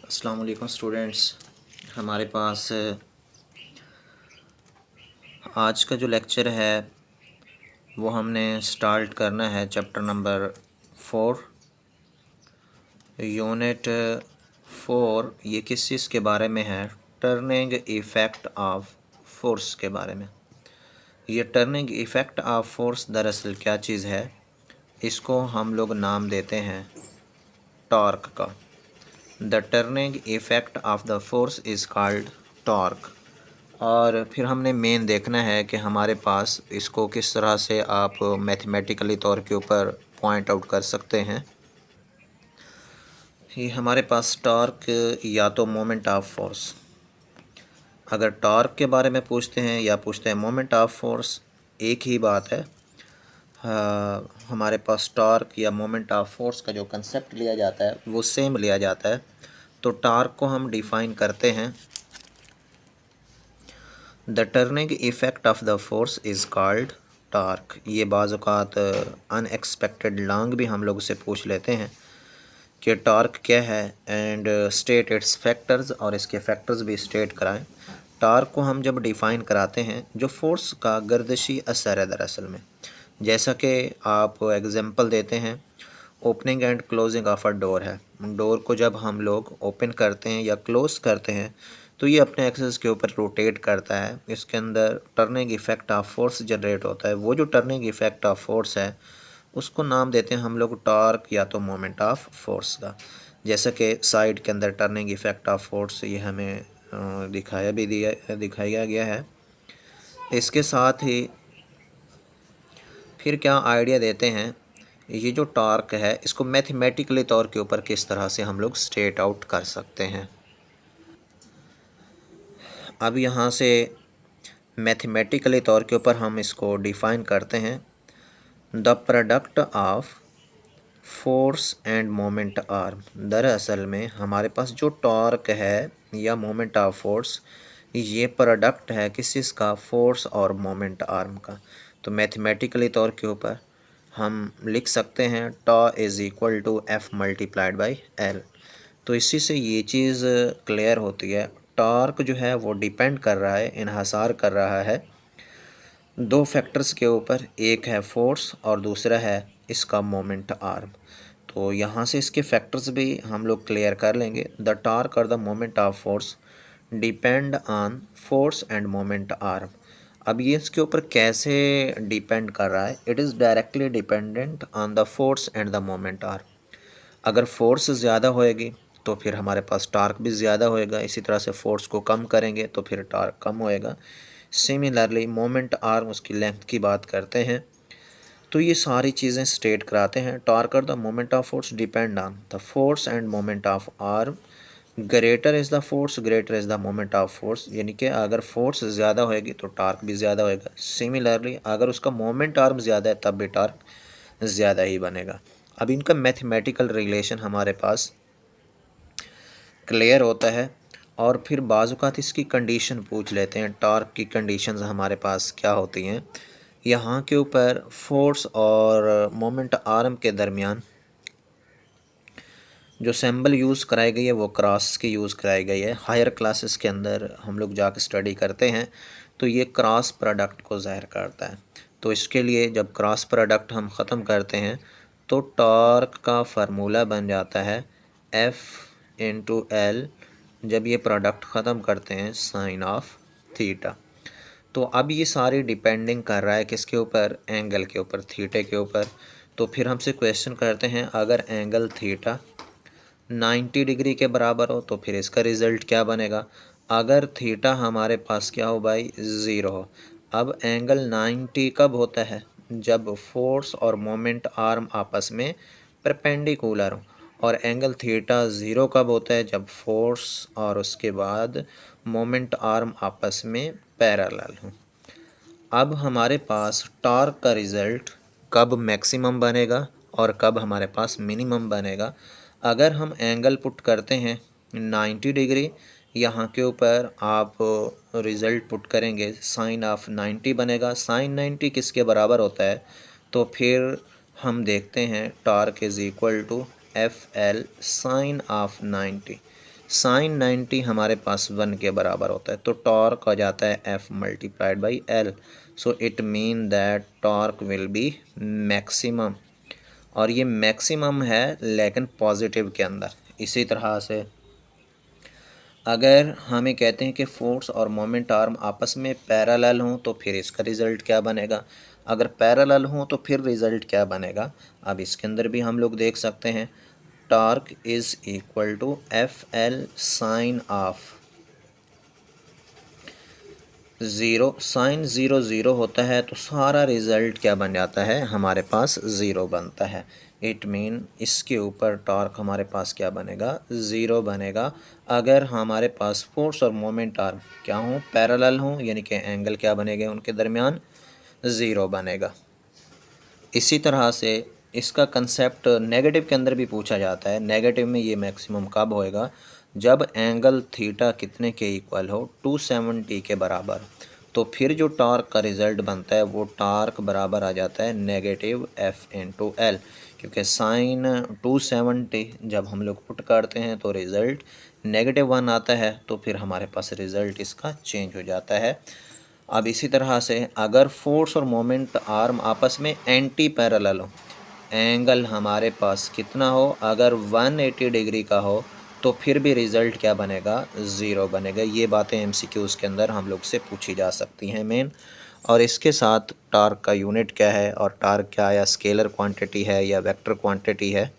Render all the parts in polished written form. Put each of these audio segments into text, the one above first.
अस्सलाम वालेकुम स्टूडेंट्स। हमारे पास आज का जो लेक्चर है वो हमने स्टार्ट करना है चैप्टर नंबर 4 यूनिट 4। ये किस चीज़ के बारे में है? टर्निंग इफ़ेक्ट ऑफ फोर्स के बारे में। ये टर्निंग इफ़ेक्ट ऑफ फोर्स दरअसल क्या चीज़ है? इसको हम लोग नाम देते हैं टॉर्क का। The turning effect of the force is called torque. और फिर हमने मेन देखना है कि हमारे पास इसको किस तरह से आप मैथमेटिकली तौर के ऊपर पॉइंट आउट कर सकते हैं। ये हमारे पास टॉर्क या तो मोमेंट ऑफ फोर्स, अगर टॉर्क के बारे में पूछते हैं या पूछते हैं मोमेंट ऑफ फोर्स, एक ही बात है। हमारे पास टॉर्क या मोमेंट ऑफ फोर्स का जो कंसेप्ट लिया जाता है वो सेम लिया जाता है। तो टॉर्क को हम डिफ़ाइन करते हैं, the turning effect of the force is called torque. ये बाज़ औक़ात अनएक्सपेक्टेड लॉन्ग भी हम लोग से पूछ लेते हैं कि टॉर्क क्या है एंड स्टेट इट्स फैक्टर्स, और इसके फैक्टर्स भी स्टेट कराएं। टॉर्क को हम जब डिफ़ाइन कराते हैं, जो फोर्स का गर्दिशी असर है दरअसल में, जैसा कि आप एग्जांपल देते हैं opening and closing of a door है। डोर को जब हम लोग ओपन करते हैं या क्लोज़ करते हैं तो ये अपने एक्सिस के ऊपर रोटेट करता है। इसके अंदर turning effect of force generate होता है। वो जो टर्निंग इफ़ेक्ट ऑफ फोर्स है उसको नाम देते हैं हम लोग टॉर्क या तो मोमेंट ऑफ फोर्स का। जैसा कि साइड के अंदर टर्निंग इफ़ेक्ट ऑफ फोर्स ये हमें दिखाया गया है। इसके साथ ही फिर क्या आइडिया देते हैं, ये जो टॉर्क है इसको मैथमेटिकली तौर के ऊपर किस तरह से हम लोग स्टेट आउट कर सकते हैं। अब यहाँ से मैथमेटिकली तौर के ऊपर हम इसको डिफ़ाइन करते हैं, the product of force end moment arm. दरअसल में हमारे पास जो टॉर्क है या मोमेंट ऑफ फोर्स, ये प्रोडक्ट है किस चीज़ का? फोर्स और मोमेंट आर्म का। तो मैथमेटिकली तौर के ऊपर हम लिख सकते हैं tau is equal to F multiplied by L. तो इसी से ये चीज़ क्लियर होती है, टॉर्क जो है वो डिपेंड कर रहा है, इन्हसार कर रहा है दो फैक्टर्स के ऊपर, एक है फोर्स और दूसरा है इसका मोमेंट आर्म। तो यहाँ से इसके फैक्टर्स भी हम लोग क्लियर कर लेंगे। द टॉर्क और the moment of force depend on force end moment arm. अब ये इसके ऊपर कैसे डिपेंड कर रहा है? It is directly dependent on the force and the moment arm. अगर फोर्स ज़्यादा होएगी तो फिर हमारे पास टार्क भी ज़्यादा होएगा। इसी तरह से फोर्स को कम करेंगे तो फिर टार्क कम होएगा। सिमिलरली मोमेंट आर्म, उसकी लेंथ की बात करते हैं तो ये सारी चीज़ें स्टेट कराते हैं। टार्क और the moment of force depend on the force end moment of arm. Greater is the force, greater is the moment of force. यानी कि अगर फोर्स ज़्यादा होएगी तो टार्क भी ज़्यादा होएगा। सिमिलरली अगर उसका मोमेंट आर्म ज़्यादा है तब भी टार्क ज़्यादा ही बनेगा। अब इनका मैथमेटिकल रिलेशन हमारे पास क्लियर होता है और फिर बाज़ इसकी कंडीशन पूछ लेते हैं। टॉर्क की कंडीशंस हमारे पास क्या होती हैं? यहाँ के ऊपर फोर्स और मोमेंट आर्म के दरमियान जो सिंबल यूज़ कराई गई है वो क्रॉस की यूज़ कराई गई है। हायर क्लासेस के अंदर हम लोग जाकर स्टडी करते हैं तो ये क्रॉस प्रोडक्ट को ज़ाहिर करता है। तो इसके लिए जब क्रॉस प्रोडक्ट हम ख़त्म करते हैं तो टॉर्क का फार्मूला बन जाता है F इंटू एल। जब ये प्रोडक्ट ख़त्म करते हैं साइन ऑफ थीटा। तो अब ये सारी डिपेंडिंग कर रहा है किसके ऊपर? एंगल के ऊपर, थीटे के ऊपर। तो फिर हमसे क्वेश्चन करते हैं, अगर एंगल थीटा 90 डिग्री के बराबर हो तो फिर इसका रिज़ल्ट क्या बनेगा? अगर थीटा हमारे पास क्या हो भाई? ज़ीरो हो। अब एंगल 90 कब होता है? जब फोर्स और मोमेंट आर्म आपस में परपेंडिकुलर हो। और एंगल थीटा ज़ीरो कब होता है? जब फोर्स और उसके बाद मोमेंट आर्म आपस में पैरेलल हो। अब हमारे पास टॉर्क का रिज़ल्ट कब मैक्सिमम बनेगा और कब हमारे पास मिनिमम बनेगा? अगर हम एंगल पुट करते हैं 90 डिग्री, यहाँ के ऊपर आप रिज़ल्ट पुट करेंगे साइन ऑफ 90 बनेगा। साइन 90 किसके बराबर होता है? तो फिर हम देखते हैं torque is equal to F L sine of 90। Sine 90 हमारे पास 1 के बराबर होता है, तो टॉर्क आ जाता है F multiplied by L। So it mean that torque will be maximum, और ये मैक्सिमम है लेकिन पॉजिटिव के अंदर। इसी तरह से अगर हमें कहते हैं कि फोर्स और मोमेंट आर्म आपस में पैरेलल हों तो फिर इसका रिज़ल्ट क्या बनेगा, अगर पैरेलल हों तो फिर रिज़ल्ट क्या बनेगा। अब इसके अंदर भी हम लोग देख सकते हैं, torque is equal to FL sine of 0, sine 0 0 होता है तो सारा रिज़ल्ट क्या बन जाता है, हमारे पास 0 बनता है। इट मीन इसके ऊपर टॉर्क हमारे पास क्या बनेगा, 0 बनेगा। अगर हमारे पास फोर्स और मोमेंट आर्म क्या हों, पैरेलल हों, यानी कि एंगल क्या बनेगा उनके दरमियान, 0 बनेगा। इसी तरह से इसका कंसेप्ट नेगेटिव के अंदर भी पूछा जाता है। नेगेटिव में ये मैक्सिमम कब होएगा, जब एंगल थीटा कितने के इक्वल हो, 270 के बराबर। तो फिर जो टॉर्क का रिज़ल्ट बनता है वो टॉर्क बराबर आ जाता है नेगेटिव F इंटू L, क्योंकि साइन 270 जब हम लोग पुट करते हैं तो रिज़ल्ट -1 आता है, तो फिर हमारे पास रिज़ल्ट इसका चेंज हो जाता है। अब इसी तरह से अगर फोर्स और मोमेंट आर्म आपस में एंटी पैरेलल हो, एंगल हमारे पास कितना हो, अगर 180 डिग्री का हो, तो फिर भी रिज़ल्ट क्या बनेगा, 0 बनेगा। ये बातें MCQs के अंदर हम लोग से पूछी जा सकती हैं मेन। और इसके साथ टार्क का यूनिट क्या है, और टार्क क्या या स्केलर क्वांटिटी है या वेक्टर क्वांटिटी है।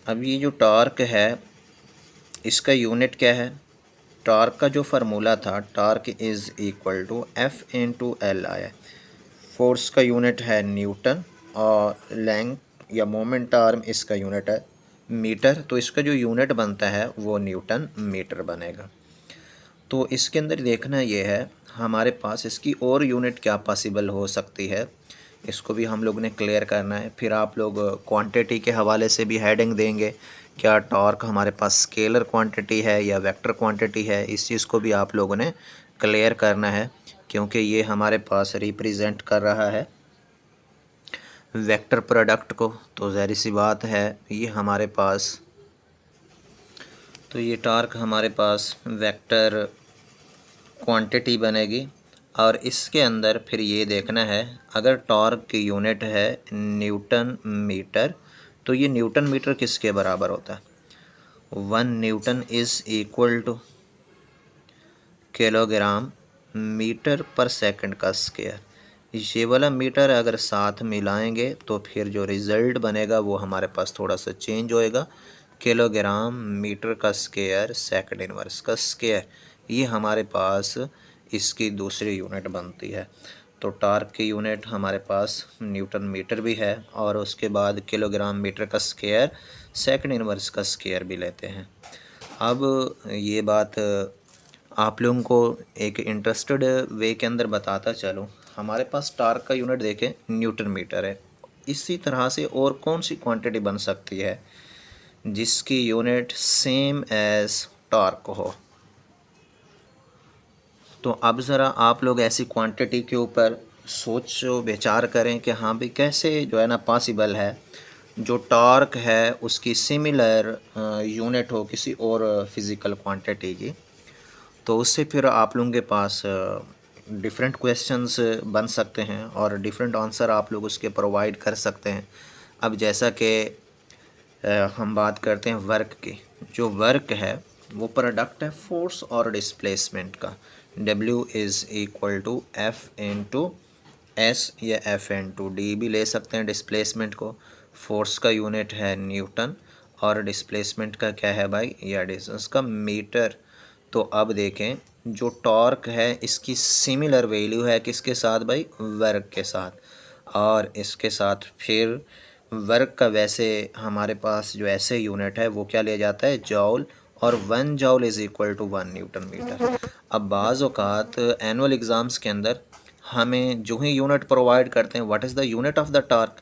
अब ये जो टार्क है इसका यूनिट क्या है, टार्क का जो फार्मूला था, torque is equal to F into L आया। फोर्स का यूनिट है न्यूटन और लेंथ या मोमेंट आर्म इसका यूनिट है मीटर, तो इसका जो यूनिट बनता है वो न्यूटन मीटर बनेगा। तो इसके अंदर देखना ये है हमारे पास इसकी और यूनिट क्या पॉसिबल हो सकती है, इसको भी हम लोग ने क्लियर करना है। फिर आप लोग क्वांटिटी के हवाले से भी हेडिंग देंगे, क्या टॉर्क हमारे पास स्केलर क्वांटिटी है या वेक्टर क्वांटिटी है, इस चीज़ को भी आप लोगों ने क्लियर करना है, क्योंकि ये हमारे पास रिप्रेजेंट कर रहा है वेक्टर प्रोडक्ट को। तो ज़ाहिर सी बात है ये हमारे पास, तो ये टॉर्क हमारे पास वेक्टर क्वांटिटी बनेगी। और इसके अंदर फिर ये देखना है, अगर टॉर्क की यूनिट है न्यूटन मीटर, तो ये न्यूटन मीटर किसके बराबर होता है, 1 newton is equal to kilogram metre पर सेकंड का स्क्वायर। ये वाला मीटर अगर साथ मिलाएंगे तो फिर जो रिज़ल्ट बनेगा वो हमारे पास थोड़ा सा चेंज होएगा, किलोग्राम मीटर का स्क्वायर सेकंड इनवर्स का स्क्वायर। ये हमारे पास इसकी दूसरी यूनिट बनती है। तो टॉर्क की यूनिट हमारे पास न्यूटन मीटर भी है, और उसके बाद किलोग्राम मीटर का स्क्वायर सेकंड इनवर्स का स्क्वायर भी लेते हैं। अब ये बात आप लोगों को एक इंटरेस्टेड वे के अंदर बताता चलूँ, हमारे पास टॉर्क का यूनिट देखें न्यूटन मीटर है। इसी तरह से और कौन सी क्वांटिटी बन सकती है जिसकी यूनिट सेम एज टॉर्क हो। तो अब ज़रा आप लोग ऐसी क्वांटिटी के ऊपर सोचो विचार करें कि हाँ भाई कैसे जो है ना पॉसिबल है जो टॉर्क है उसकी सिमिलर यूनिट हो किसी और फिज़िकल क्वांटिटी की। तो उससे फिर आप लोगों के पास डिफरेंट क्वेश्चंस बन सकते हैं और डिफरेंट आंसर आप लोग उसके प्रोवाइड कर सकते हैं। अब जैसा कि हम बात करते हैं वर्क की, जो वर्क है वो प्रोडक्ट है फोर्स और डिस्प्लेसमेंट का। W is equal to F into S या F इंटू डी भी ले सकते हैं डिस्प्लेसमेंट को। फोर्स का यूनिट है न्यूटन और डिस्प्लेसमेंट का क्या है भाई, या डिस्टेंस का मीटर। तो अब देखें जो टॉर्क है इसकी सिमिलर वैल्यू है किसके साथ भाई, वर्क के साथ, और इसके साथ फिर वर्क का वैसे हमारे पास जो ऐसे यूनिट है वो क्या लिया जाता है, जॉल, और 1 joule is equal to 1 newton metre. अब बाज़ औक़ात एनुअल एग्ज़ाम्स के अंदर हमें जो ही यूनिट प्रोवाइड करते हैं, what is the unit of the torque,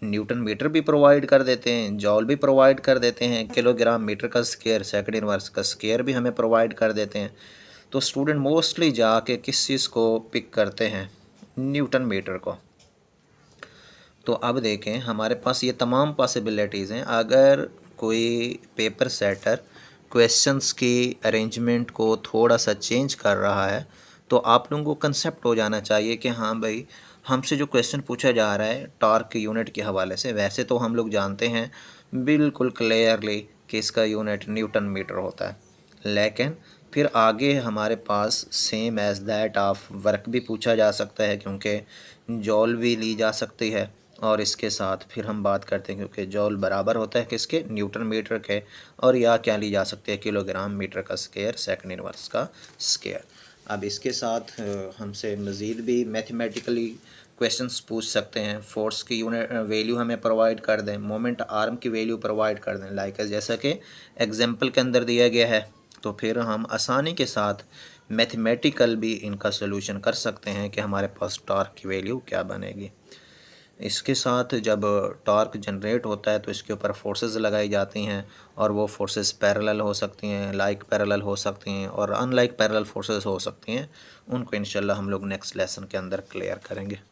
newton metre भी प्रोवाइड कर देते हैं, जॉल भी प्रोवाइड कर देते हैं, किलोग्राम मीटर का स्क्वायर सेकंड इनवर्स का स्क्वायर भी हमें प्रोवाइड कर देते हैं। तो स्टूडेंट मोस्टली जाके किस चीज़ को पिक करते हैं, न्यूटन मीटर को। तो अब देखें हमारे पास ये तमाम पॉसिबिलिटीज़ हैं। अगर कोई पेपर सेटर क्वेश्चंस की अरेंजमेंट को थोड़ा सा चेंज कर रहा है तो आप लोगों को कंसेप्ट हो जाना चाहिए कि हाँ भाई, हमसे जो क्वेश्चन पूछा जा रहा है टॉर्क यूनिट के हवाले से, वैसे तो हम लोग जानते हैं बिल्कुल क्लियरली कि इसका यूनिट न्यूटन मीटर होता है, लेकिन फिर आगे हमारे पास same as that of work भी पूछा जा सकता है, क्योंकि जॉल भी ली जा सकती है। और इसके साथ फिर हम बात करते हैं क्योंकि जॉल बराबर होता है किसके, न्यूटन मीटर के, और या क्या ली जा सकती है, किलोग्राम मीटर का स्क्वायर सेकंड इनवर्स का स्क्वायर। अब इसके साथ हमसे मज़ीद भी मैथमेटिकली क्वेश्चंस पूछ सकते हैं। फोर्स की यूनिट वैल्यू हमें प्रोवाइड कर दें, मोमेंट आर्म की वैल्यू प्रोवाइड कर दें, लाइक जैसा कि एग्जांपल के अंदर दिया गया है, तो फिर हम आसानी के साथ मैथमेटिकल भी इनका सोल्यूशन कर सकते हैं कि हमारे पास टॉर्क की वैल्यू क्या बनेगी। इसके साथ जब टॉर्क जनरेट होता है तो इसके ऊपर फोर्सेस लगाई जाती हैं, और वो फोर्सेस पैरेलल हो सकती हैं, लाइक पैरेलल हो सकती हैं, और अनलाइक पैरेलल फोर्सेस हो सकती हैं। उनको इंशाल्लाह हम लोग नेक्स्ट लेसन के अंदर क्लियर करेंगे।